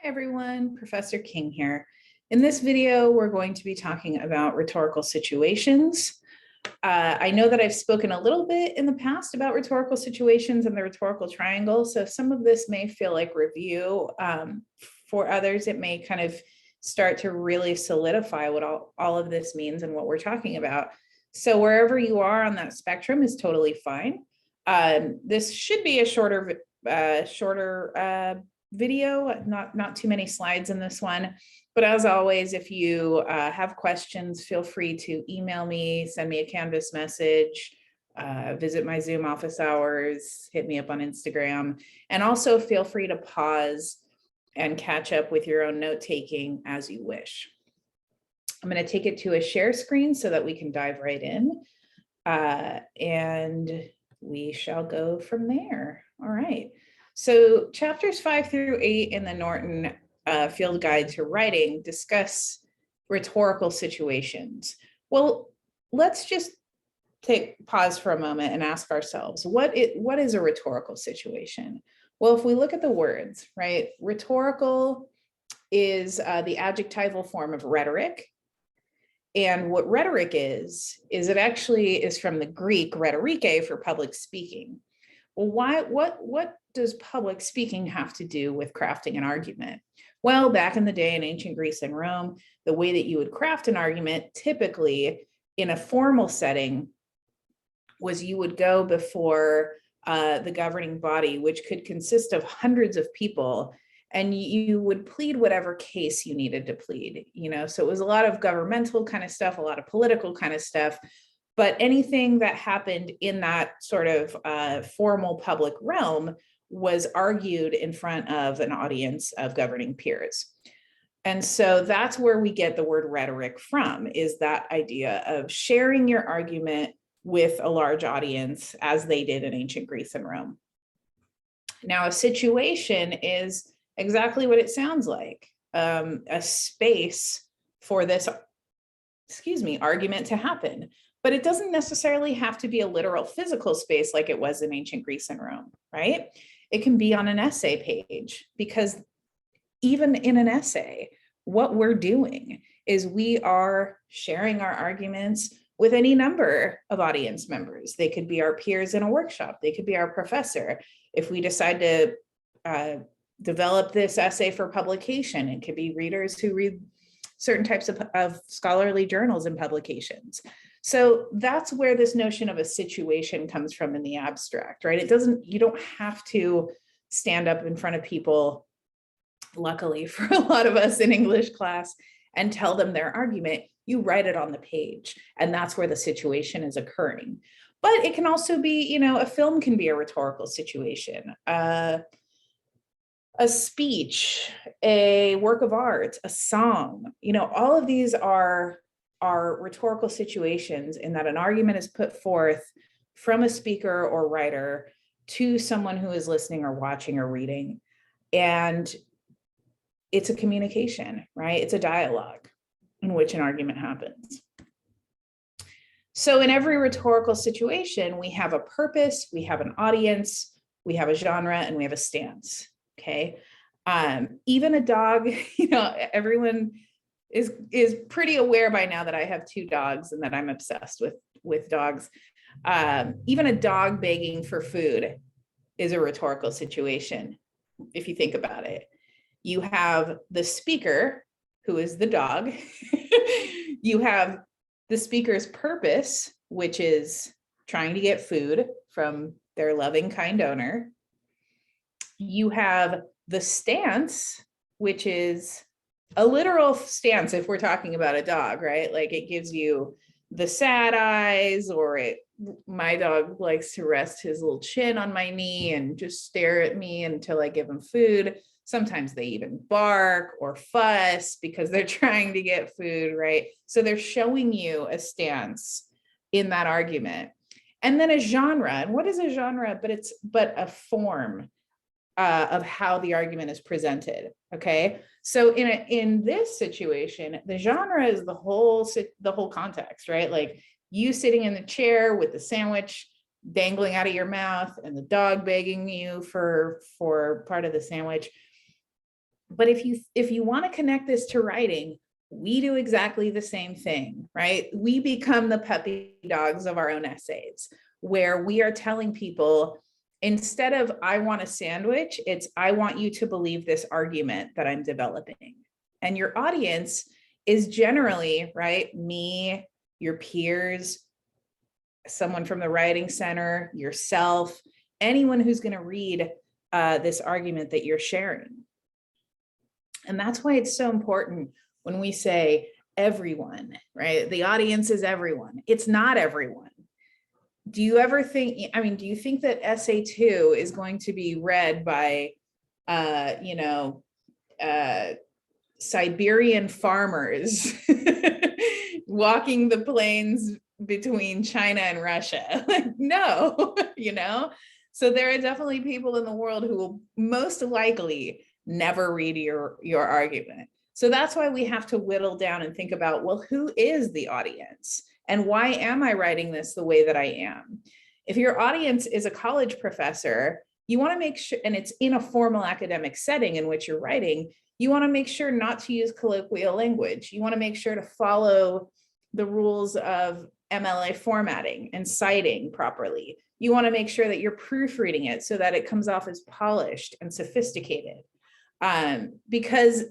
Hi everyone, Professor King here. In this video, we're going to be talking about rhetorical situations. I know that I've spoken a little bit in the past about rhetorical situations and the rhetorical triangle, so some of this may feel like review. For others, it may kind of start to really solidify what all of this means and what we're talking about. So wherever you are on that spectrum is totally fine. This should be a shorter video, not too many slides in this one. But as always, if you have questions, feel free to email me, send me a Canvas message, visit my Zoom office hours, hit me up on Instagram, and also feel free to pause and catch up with your own note-taking as you wish. I'm going to take it to a share screen so that we can dive right in, and we shall go from there. All right. So chapters 5 through 8 in the Norton Field Guide to Writing discuss rhetorical situations. Well, let's just pause for a moment and ask ourselves, what is a rhetorical situation? Well, if we look at the words, right, rhetorical is the adjectival form of rhetoric. And what rhetoric is it actually is from the Greek rhetorike for public speaking. Well, what does public speaking have to do with crafting an argument? Well, back in the day in ancient Greece and Rome, the way that you would craft an argument, typically in a formal setting, was you would go before the governing body, which could consist of hundreds of people, and you would plead whatever case you needed to plead. So it was a lot of governmental kind of stuff, a lot of political kind of stuff. But anything that happened in that sort of formal public realm was argued in front of an audience of governing peers. And so that's where we get the word rhetoric from, is that idea of sharing your argument with a large audience as they did in ancient Greece and Rome. Now, a situation is exactly what it sounds like, a space for this, argument to happen. But it doesn't necessarily have to be a literal physical space like it was in ancient Greece and Rome, right? It can be on an essay page, because even in an essay, what we're doing is we are sharing our arguments with any number of audience members. They could be our peers in a workshop. They could be our professor. If we decide to develop this essay for publication, it could be readers who read certain types of scholarly journals and publications. So that's where this notion of a situation comes from in the abstract, right? You don't have to stand up in front of people, luckily for a lot of us in English class, and tell them their argument. You write it on the page, and that's where the situation is occurring. But it can also be, a film can be a rhetorical situation, a speech, a work of art, a song, all of these are rhetorical situations in that an argument is put forth from a speaker or writer to someone who is listening or watching or reading. And it's a communication, right? It's a dialogue in which an argument happens. So in every rhetorical situation, we have a purpose, we have an audience, we have a genre, and we have a stance, okay? Even a dog, everyone is pretty aware by now that I have 2 dogs and that I'm obsessed with dogs. Even a dog begging for food is a rhetorical situation, if you think about it. You have the speaker, who is the dog. You have the speaker's purpose, which is trying to get food from their loving, kind owner. You have the stance, which is a literal stance if we're talking about a dog, right? Like it gives you the sad eyes, or my dog likes to rest his little chin on my knee and just stare at me until I give him food. Sometimes they even bark or fuss because they're trying to get food, right? So they're showing you a stance in that argument. And then a genre. And what is a genre? But a form of how the argument is presented. Okay, so in this situation, the genre is the whole context, right? Like you sitting in the chair with the sandwich dangling out of your mouth and the dog begging you for part of the sandwich. But if you want to connect this to writing, we do exactly the same thing, right? We become the puppy dogs of our own essays, where we are telling people, instead of I want a sandwich, it's I want you to believe this argument that I'm developing. And your audience is generally, right, me, your peers, someone from the writing center, yourself, anyone who's going to read this argument that you're sharing. And that's why it's so important when we say everyone, right? The audience is everyone. It's not everyone. Do you ever think, I mean, do you think that essay 2 is going to be read by, Siberian farmers walking the plains between China and Russia? Like, no, So there are definitely people in the world who will most likely never read your argument. So that's why we have to whittle down and think about, well, who is the audience? And why am I writing this the way that I am? If your audience is a college professor, you want to make sure, and it's in a formal academic setting in which you're writing, you want to make sure not to use colloquial language. You want to make sure to follow the rules of MLA formatting and citing properly. You want to make sure that you're proofreading it so that it comes off as polished and sophisticated, because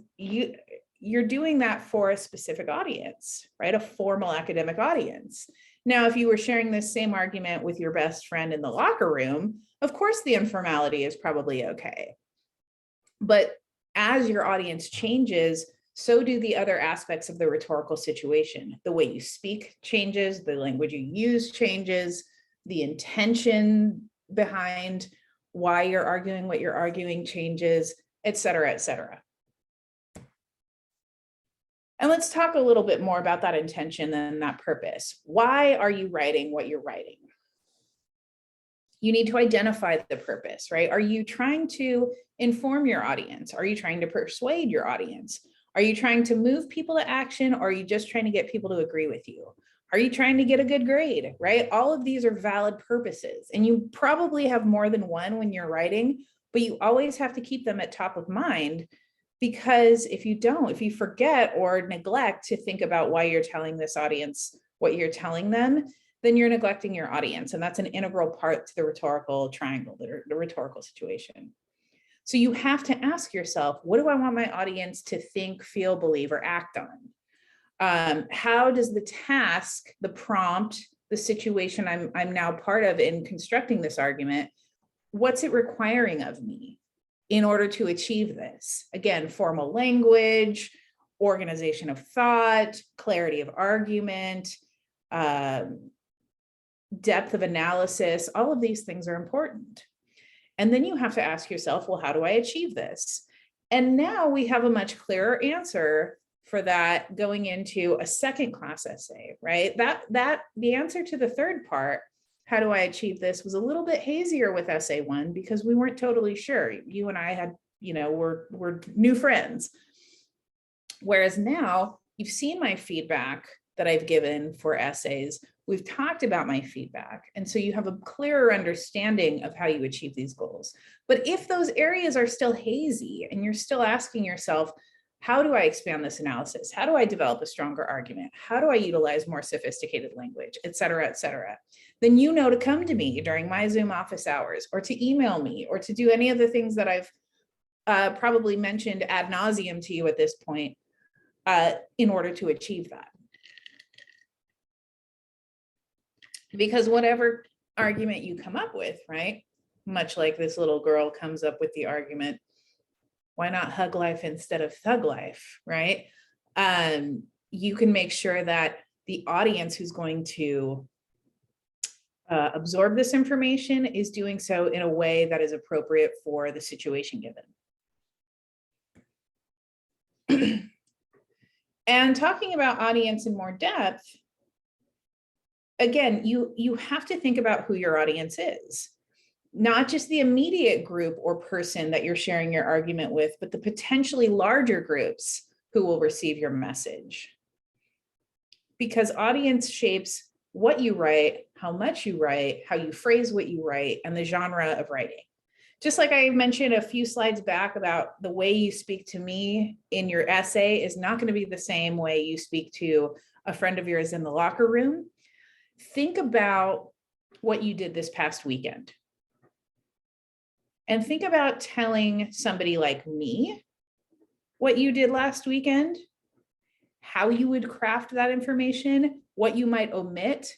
you're doing that for a specific audience, right? A formal academic audience. Now, if you were sharing this same argument with your best friend in the locker room, of course, the informality is probably okay. But as your audience changes, so do the other aspects of the rhetorical situation. The way you speak changes, the language you use changes, the intention behind why you're arguing what you're arguing changes, et cetera, et cetera. And let's talk a little bit more about that intention and that purpose. Why are you writing what you're writing? You need to identify the purpose, right? Are you trying to inform your audience? Are you trying to persuade your audience? Are you trying to move people to action? Or are you just trying to get people to agree with you? Are you trying to get a good grade, right? All of these are valid purposes. And you probably have more than one when you're writing, but you always have to keep them at top of mind, because if you don't, if you forget or neglect to think about why you're telling this audience what you're telling them, then you're neglecting your audience. And that's an integral part to the rhetorical triangle, the rhetorical situation. So you have to ask yourself, what do I want my audience to think, feel, believe, or act on? How does the task, the prompt, the situation I'm now part of in constructing this argument, what's it requiring of me in order to achieve this? Again, formal language, organization of thought, clarity of argument, depth of analysis, all of these things are important. And then you have to ask yourself, well, how do I achieve this? And now we have a much clearer answer for that going into a second class essay, right? That the answer to the third part, how do I achieve this, was a little bit hazier with essay 1 because we weren't totally sure. You and I had, we're new friends. Whereas now you've seen my feedback that I've given for essays. We've talked about my feedback. And so you have a clearer understanding of how you achieve these goals. But if those areas are still hazy and you're still asking yourself, how do I expand this analysis? How do I develop a stronger argument? How do I utilize more sophisticated language, et cetera, then you know to come to me during my Zoom office hours, or to email me, or to do any of the things that I've probably mentioned ad nauseum to you at this point in order to achieve that. Because whatever argument you come up with, right? Much like this little girl comes up with the argument, why not hug life instead of thug life, right? You can make sure that the audience who's going to absorb this information is doing so in a way that is appropriate for the situation given. And talking about audience in more depth, again, you have to think about who your audience is. Not just the immediate group or person that you're sharing your argument with, but the potentially larger groups who will receive your message. Because audience shapes what you write, how much you write, how you phrase what you write, and the genre of writing. Just like I mentioned a few slides back about the way you speak to me in your essay is not going to be the same way you speak to a friend of yours in the locker room. Think about what you did this past weekend. And think about telling somebody like me what you did last weekend, how you would craft that information, what you might omit,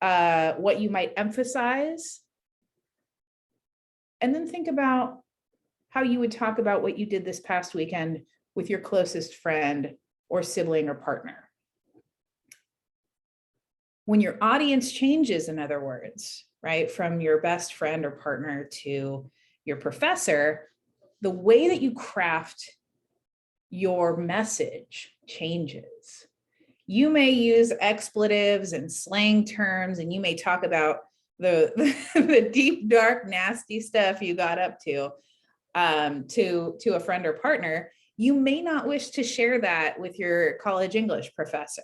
what you might emphasize. And then think about how you would talk about what you did this past weekend with your closest friend or sibling or partner. When your audience changes, in other words, right, from your best friend or partner to your professor, the way that you craft your message changes. You may use expletives and slang terms, and you may talk about the deep, dark, nasty stuff you got up to a friend or partner. You may not wish to share that with your college English professor.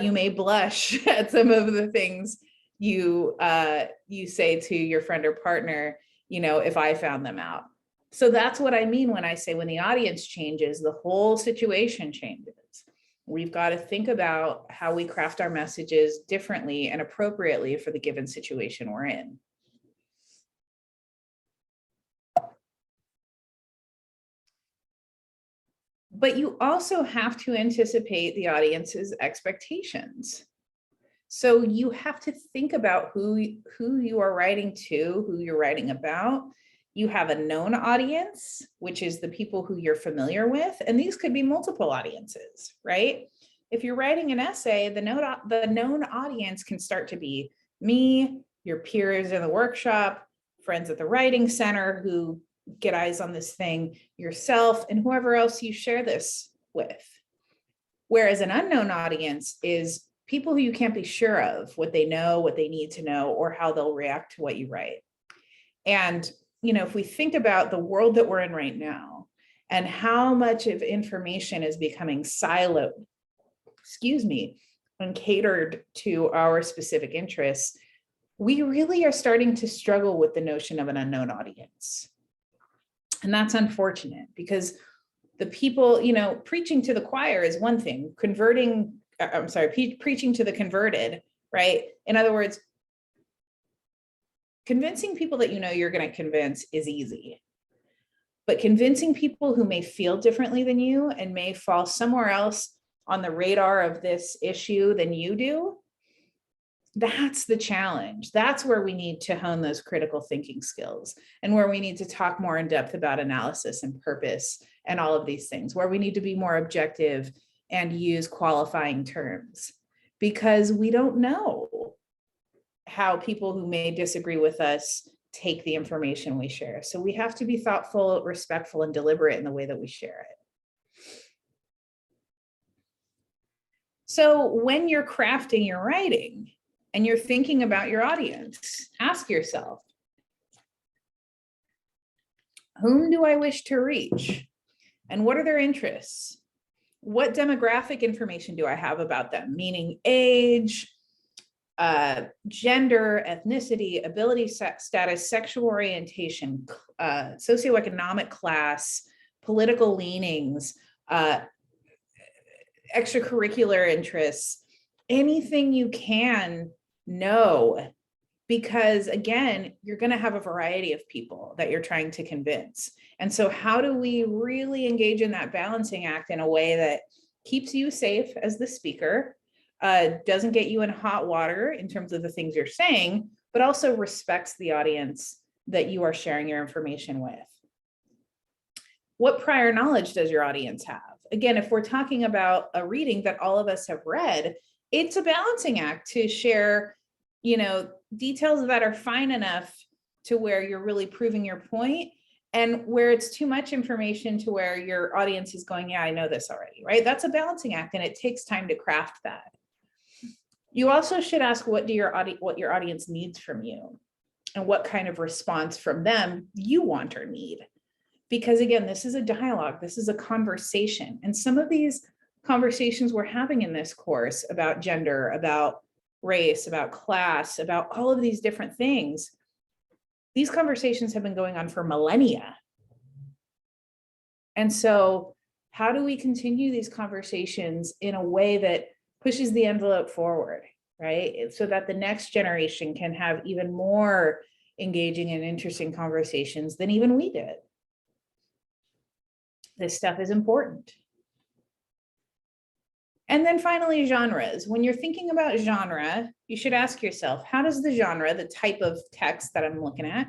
You may blush at some of the things you say to your friend or partner, if I found them out. So that's what I mean when I say when the audience changes, the whole situation changes. We've got to think about how we craft our messages differently and appropriately for the given situation we're in. But you also have to anticipate the audience's expectations. So you have to think about who you are writing to, who you're writing about. You have a known audience, which is the people who you're familiar with, and these could be multiple audiences, right? If you're writing an essay, the known audience can start to be me, your peers in the workshop, friends at the writing center who get eyes on this thing, yourself, and whoever else you share this with. Whereas an unknown audience is people who you can't be sure of what they know, what they need to know, or how they'll react to what you write. And if we think about the world that we're in right now and how much of information is becoming siloed, and catered to our specific interests, we really are starting to struggle with the notion of an unknown audience. And that's unfortunate because the people, preaching to the choir is one thing, preaching to the converted, right? In other words, convincing people that you're going to convince is easy. But convincing people who may feel differently than you and may fall somewhere else on the radar of this issue than you do, that's the challenge. That's where we need to hone those critical thinking skills and where we need to talk more in depth about analysis and purpose and all of these things, where we need to be more objective and use qualifying terms because we don't know how people who may disagree with us take the information we share. So we have to be thoughtful, respectful, and deliberate in the way that we share it. So when you're crafting your writing and you're thinking about your audience, ask yourself, whom do I wish to reach? And what are their interests? What demographic information do I have about them? Meaning age, gender, ethnicity, ability status, sexual orientation, socioeconomic class, political leanings, extracurricular interests, anything you can know, because again, you're going to have a variety of people that you're trying to convince. And so how do we really engage in that balancing act in a way that keeps you safe as the speaker, doesn't get you in hot water in terms of the things you're saying, but also respects the audience that you are sharing your information with? What prior knowledge does your audience have? Again, if we're talking about a reading that all of us have read, it's a balancing act to share, details that are fine enough to where you're really proving your point, and where it's too much information to where your audience is going, yeah, I know this already, right? That's a balancing act, and it takes time to craft that. You also should ask what your audience needs from you and what kind of response from them you want or need. Because again, this is a dialogue, this is a conversation. And some of these conversations we're having in this course about gender, about race, about class, about all of these different things, These conversations have been going on for millennia. And so how do we continue these conversations in a way that pushes the envelope forward, right? So that the next generation can have even more engaging and interesting conversations than even we did. This stuff is important. And then finally, genres. When you're thinking about genre, you should ask yourself, how does the genre, the type of text that I'm looking at,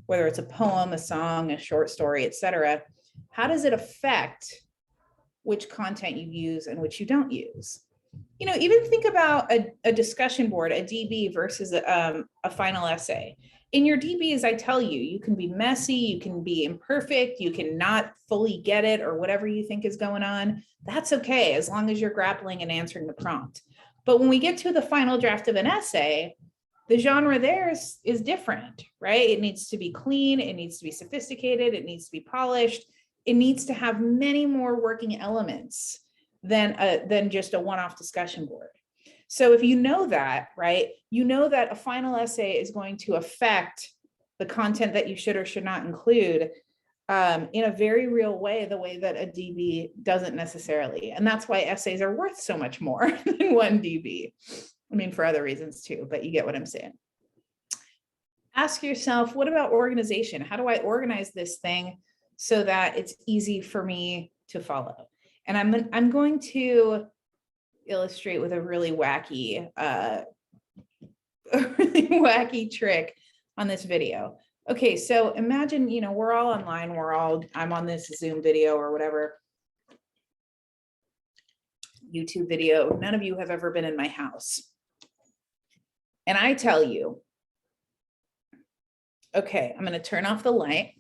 whether it's a poem, a song, a short story, etc., how does it affect which content you use and which you don't use? You know, even think about a discussion board, a DB versus a final essay. In your DBs, I tell you, you can be messy, you can be imperfect, you can not fully get it or whatever you think is going on. That's okay, as long as you're grappling and answering the prompt. But when we get to the final draft of an essay, the genre there is different, right? It needs to be clean, it needs to be sophisticated, it needs to be polished. It needs to have many more working elements than just a one-off discussion board. So if you know that, right, you know that a final essay is going to affect the content that you should or should not include in a very real way, the way that a DB doesn't necessarily. And that's why essays are worth so much more than one DB. I mean, for other reasons too, but you get what I'm saying. Ask yourself, what about organization? How do I organize this thing so that it's easy for me to follow? And I'm going to illustrate with a really wacky, trick on this video. Okay, so imagine, you know, we're all online, I'm on this Zoom video or whatever, YouTube video. None of you have ever been in my house. And I tell you, okay, I'm going to turn off the light.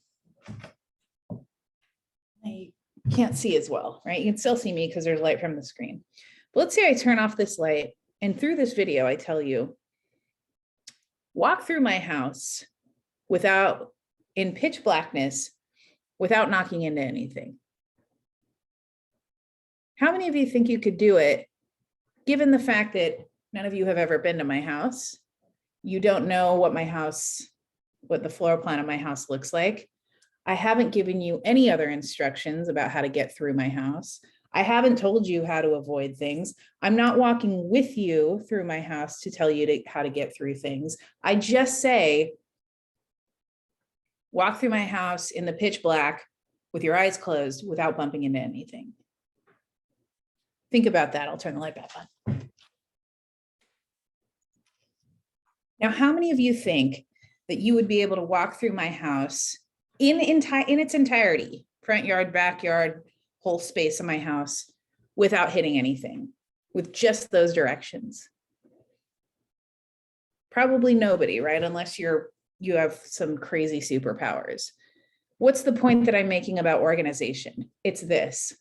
I can't see as well, right? You can still see me because there's light from the screen. But let's say I turn off this light, and through this video, I tell you, walk through my house in pitch blackness, without knocking into anything. How many of you think you could do it, given the fact that none of you have ever been to my house? You don't know what the floor plan of my house looks like. I haven't given you any other instructions about how to get through my house. I haven't told you how to avoid things. I'm not walking with you through my house to tell you how to get through things. I just say, walk through my house in the pitch black with your eyes closed without bumping into anything. Think about that. I'll turn the light back on. Now, how many of you think that you would be able to walk through my house in its entirety, front yard, backyard, whole space of my house, without hitting anything, with just those directions? Probably nobody, right? Unless you have some crazy superpowers. What's the point that I'm making about organization? It's this.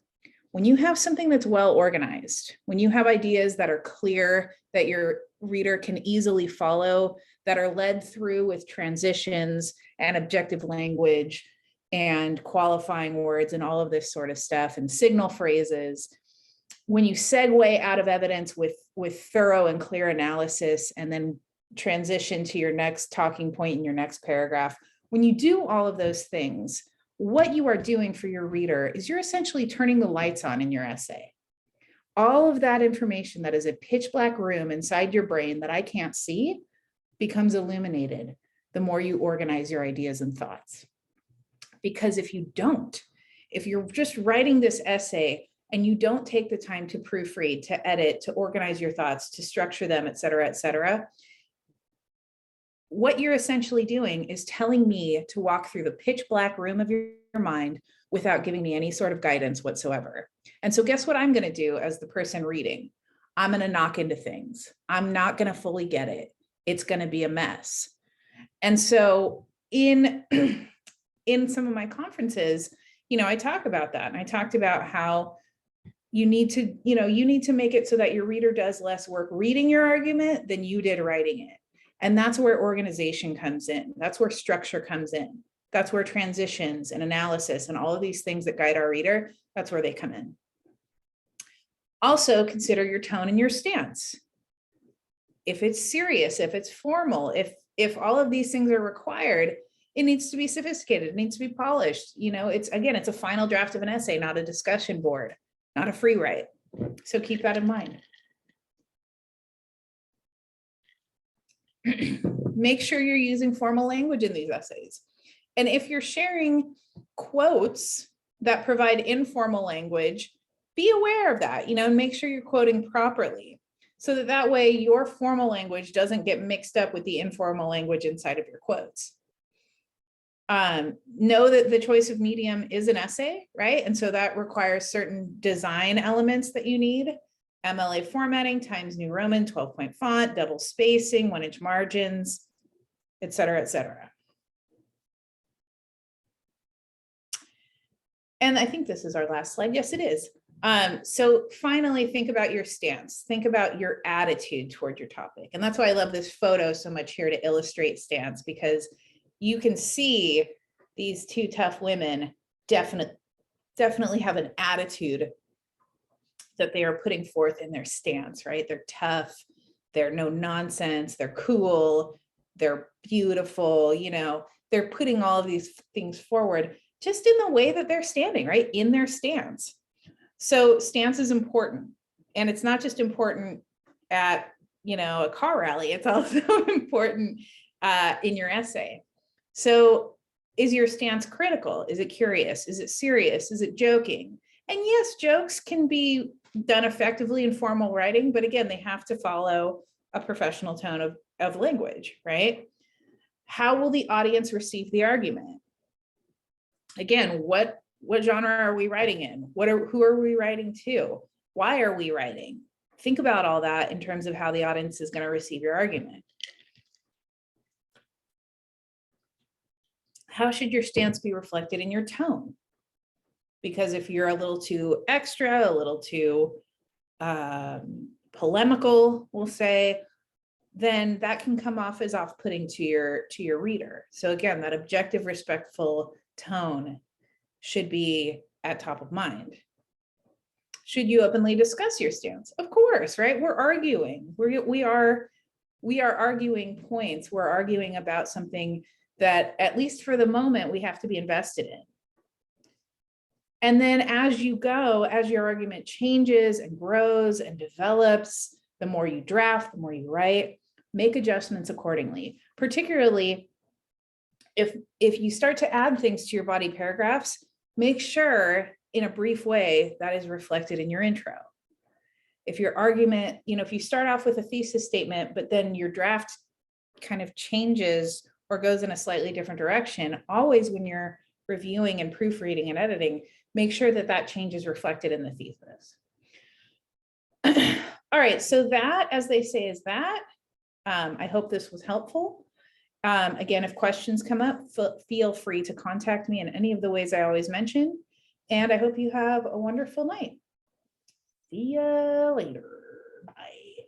When you have something that's well organized, when you have ideas that are clear, that your reader can easily follow, that are led through with transitions and objective language and qualifying words and all of this sort of stuff and signal phrases, when you segue out of evidence with thorough and clear analysis and then transition to your next talking point in your next paragraph, when you do all of those things, what you are doing for your reader is you're essentially turning the lights on in your essay. All of that information that is a pitch black room inside your brain that I can't see becomes illuminated the more you organize your ideas and thoughts. Because if you're just writing this essay and you don't take the time to proofread, to edit, to organize your thoughts, to structure them, et cetera, what you're essentially doing is telling me to walk through the pitch black room of your mind without giving me any sort of guidance whatsoever. And so guess what I'm going to do as the person reading? I'm going to knock into things. I'm not going to fully get it. It's going to be a mess. And so in some of my conferences, I talk about that. And I talked about how you need to make it so that your reader does less work reading your argument than you did writing it. And that's where organization comes in. That's where structure comes in. That's where transitions and analysis and all of these things that guide our reader, that's where they come in. Also, consider your tone and your stance. If it's serious, if it's formal, if all of these things are required, It needs to be sophisticated. It needs to be polished. You know, it's a final draft of an essay, not a discussion board, not a free write. So keep that in mind. Make sure you're using formal language in these essays. And if you're sharing quotes that provide informal language, be aware of that, you know, and make sure you're quoting properly so that way your formal language doesn't get mixed up with the informal language inside of your quotes. Know that the choice of medium is an essay, right? And so that requires certain design elements that you need. MLA formatting, Times New Roman, 12-point font, double spacing, 1-inch margins, et cetera, et cetera. And I think this is our last slide. Yes, it is. So finally, think about your stance. Think about your attitude toward your topic. And that's why I love this photo so much here to illustrate stance, because you can see these two tough women definitely have an attitude that they are putting forth in their stance, right? They're tough, they're no nonsense, they're cool, they're beautiful, you know, they're putting all of these things forward just in the way that they're standing, right? In their stance. So stance is important. And it's not just important at, you know, a car rally, it's also important in your essay. So is your stance critical? Is it curious? Is it serious? Is it joking? And yes, jokes can be done effectively in formal writing, but again, they have to follow a professional tone of language, right? How will the audience receive the argument? Again, what genre are we writing in? Who are we writing to? Why are we writing? Think about all that in terms of how the audience is going to receive your argument. How should your stance be reflected in your tone? Because if you're a little too extra, a little too polemical, we'll say, then that can come off as off-putting to your reader. So again, that objective, respectful tone should be at top of mind. Should you openly discuss your stance? Of course, right? We're arguing. We are arguing points. We're arguing about something that, at least for the moment, we have to be invested in. And then as you go, as your argument changes and grows and develops, the more you draft, the more you write, make adjustments accordingly. Particularly if you start to add things to your body paragraphs, make sure in a brief way that is reflected in your intro. If your argument, you know, if you start off with a thesis statement, but then your draft kind of changes or goes in a slightly different direction, always when you're reviewing and proofreading and editing, make sure that that change is reflected in the thesis. All right, so that, as they say, is that. I hope this was helpful. Again, if questions come up, feel free to contact me in any of the ways I always mention. And I hope you have a wonderful night. See ya later. Bye.